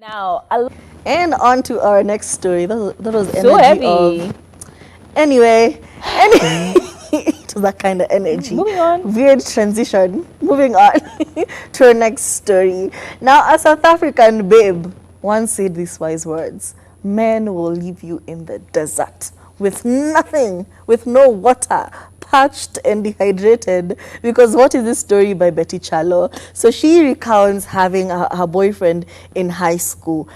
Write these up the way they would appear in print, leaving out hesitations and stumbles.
Now, And on to our next story. That was so energy heavy. of. Anyway, it was that kind of energy. Moving on. Weird transition. Moving on to our next story. Now, a South African babe once said these wise words: "Men will leave you in the desert with nothing, with no water, parched and dehydrated." Because what is this story by Betty Kyalo? So she recounts having her boyfriend in high school.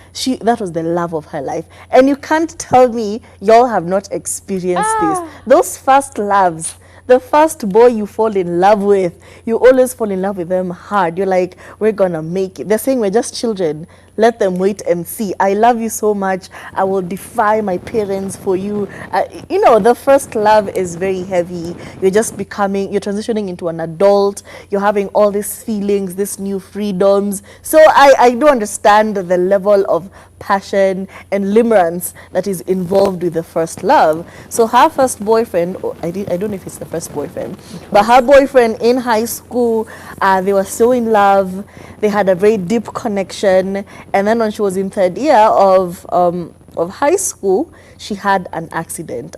That was the love of her life, and you can't tell me y'all have not experienced this. Those first loves. The first boy you fall in love with, you always fall in love with them hard. You're like, we're gonna make it. They're saying we're just children. Let them wait and see. I love you so much. I will defy my parents for you. The first love is very heavy. You're transitioning into an adult. You're having all these feelings, these new freedoms. So I do understand the level of passion and limerence that is involved with the first love. So her first boyfriend, I don't know if it's the first boyfriend, but her boyfriend in high school, they were so in love. They had a very deep connection. And then when she was in third year of high school, she had an accident.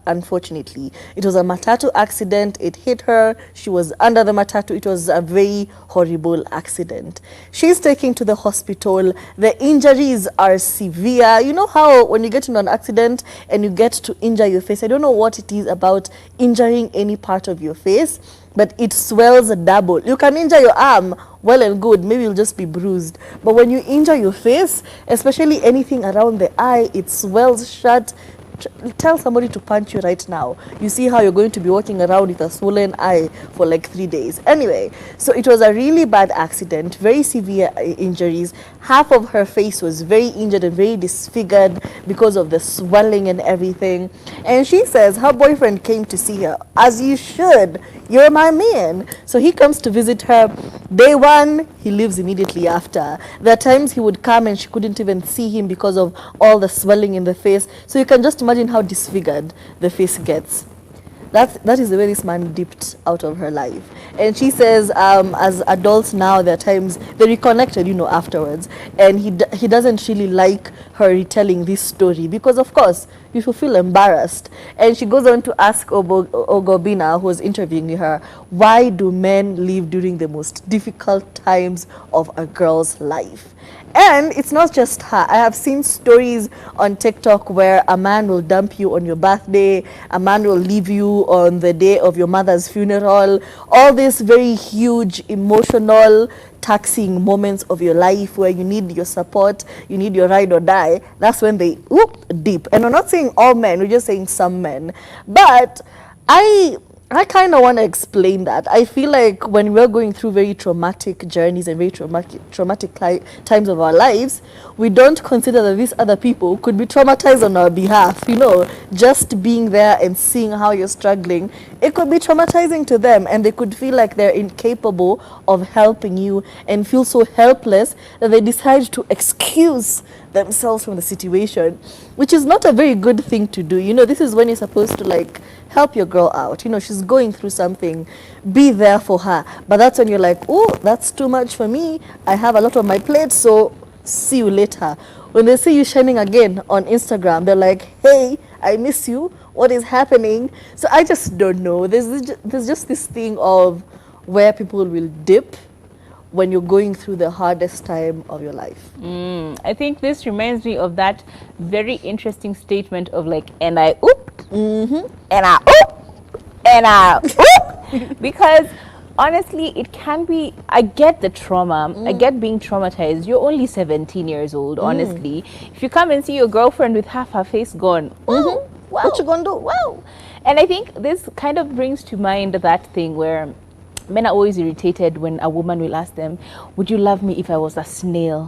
Unfortunately, it was a matatu accident. It hit her. She was under the matatu. It was a very horrible accident. She's taken to the hospital. The injuries are severe. You know how when you get into an accident and you get to injure your face, I don't know what it is about injuring any part of your face, but it swells double. You can injure your arm, well and good, maybe you'll just be bruised. But when you injure your face, especially anything around the eye, it swells shut. Tell somebody to punch you right now. You see how you're going to be walking around with a swollen eye for like 3 days. Anyway, so it was a really bad accident, very severe injuries. Half of her face was very injured and very disfigured because of the swelling and everything. And she says her boyfriend came to see her, as you should. You're my man. So he comes to visit her. Day one, he leaves immediately after. There are times he would come and she couldn't even see him because of all the swelling in the face. So you can just imagine how disfigured the face gets. That is the way this man dipped out of her life. And she says, as adults now, there are times they reconnected, afterwards. And he doesn't really like her retelling this story because, of course, you should feel embarrassed. And she goes on to ask Ogobina, who was interviewing her, why do men leave during the most difficult times of a girl's life? And it's not just her. I have seen stories on TikTok where a man will dump you on your birthday, a man will leave you on the day of your mother's funeral. All these very huge, emotional, taxing moments of your life where you need your support, you need your ride or die. That's when they deep. And we're not saying all men, we're just saying some men. But I kind of want to explain that. I feel like when we're going through very traumatic journeys and very traumatic times of our lives, we don't consider that these other people could be traumatized on our behalf. Just being there and seeing how you're struggling, it could be traumatizing to them, and they could feel like they're incapable of helping you and feel so helpless that they decide to excuse themselves from the situation, which is not a very good thing to do. This is when you're supposed to help your girl out. She's going through something, be there for her. But that's when you're like, oh, that's too much for me. I have a lot on my plate, so see you later. When they see you shining again on Instagram, they're like, hey, I miss you. What is happening? So I just don't know. There's just this thing of where people will dip when you're going through the hardest time of your life. I think this reminds me of that very interesting statement of and I oop, and I oop, and I oop. Because honestly, it can be, I get the trauma, I get being traumatized. You're only 17 years old, honestly. If you come and see your girlfriend with half her face gone, wow. What you gonna do? Wow. And I think this kind of brings to mind that thing where men are always irritated when a woman will ask them, would you love me if I was a snail?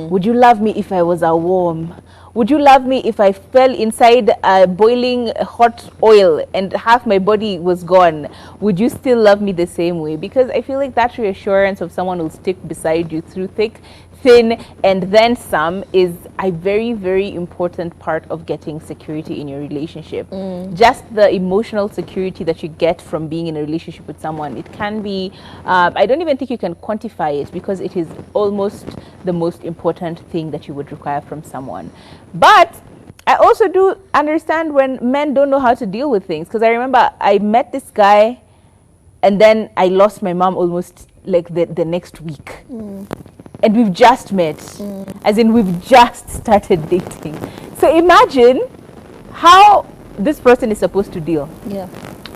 Would you love me if I was a worm? Would you love me if I fell inside a boiling hot oil and half my body was gone? Would you still love me the same way? Because I feel like that reassurance of someone who'll stick beside you through thick, thin, and then some is a very, very important part of getting security in your relationship. Just the emotional security that you get from being in a relationship with someone, it can be, I don't even think you can quantify it, because it is almost the most important thing that you would require from someone. But I also do understand when men don't know how to deal with things, because I remember I met this guy and then I lost my mom almost like the next week. And we've just met, as in we've just started dating. So imagine how this person is supposed to deal. Yeah.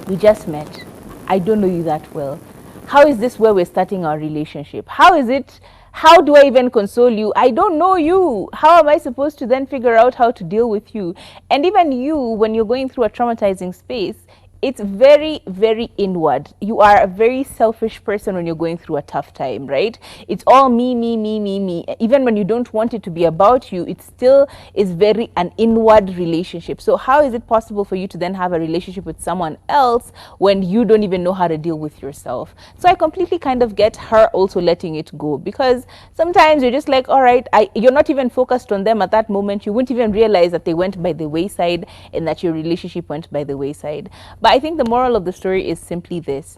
We just met. I don't know you that well. How is this where we're starting our relationship? How is it? How do I even console you? I don't know you. How am I supposed to then figure out how to deal with you? And even you, when you're going through a traumatizing space, it's very, very inward. You are a very selfish person when you're going through a tough time, right? It's all me, me, me, me, me. Even when you don't want it to be about you, it still is very an inward relationship. So how is it possible for you to then have a relationship with someone else when you don't even know how to deal with yourself? So I completely kind of get her also letting it go, because sometimes you're just like, all right, you're not even focused on them at that moment. You wouldn't even realize that they went by the wayside and that your relationship went by the wayside. But I think the moral of the story is simply this: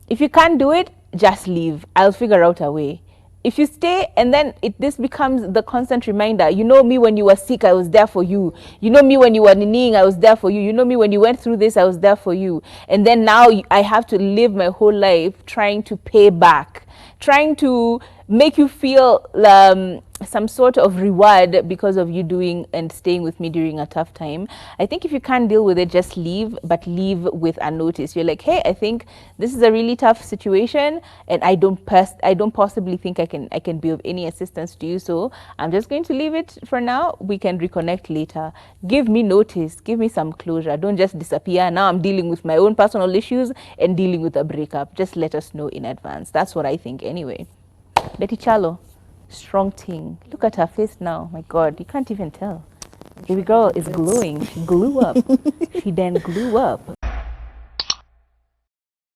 if you can't do it, just leave. I'll figure out a way. If you stay and then this becomes the constant reminder, you know me when you were sick, I was there for you. You know me when you were kneeling, I was there for you. You know me when you went through this, I was there for you. And then now I have to live my whole life trying to pay back, trying to make you feel some sort of reward because of you doing and staying with me during a tough time. I think if you can't deal with it, just leave, but leave with a notice. You're like, hey, I think this is a really tough situation, and I don't possibly think I can be of any assistance to you. So I'm just going to leave it for now. We can reconnect later. Give me notice. Give me some closure. Don't just disappear. Now I'm dealing with my own personal issues and dealing with a breakup. Just let us know in advance. That's what I think anyway. Betty Kyalo, strong thing. Look at her face now. My God, you can't even tell. Baby girl is glowing. She grew up. She then grew up.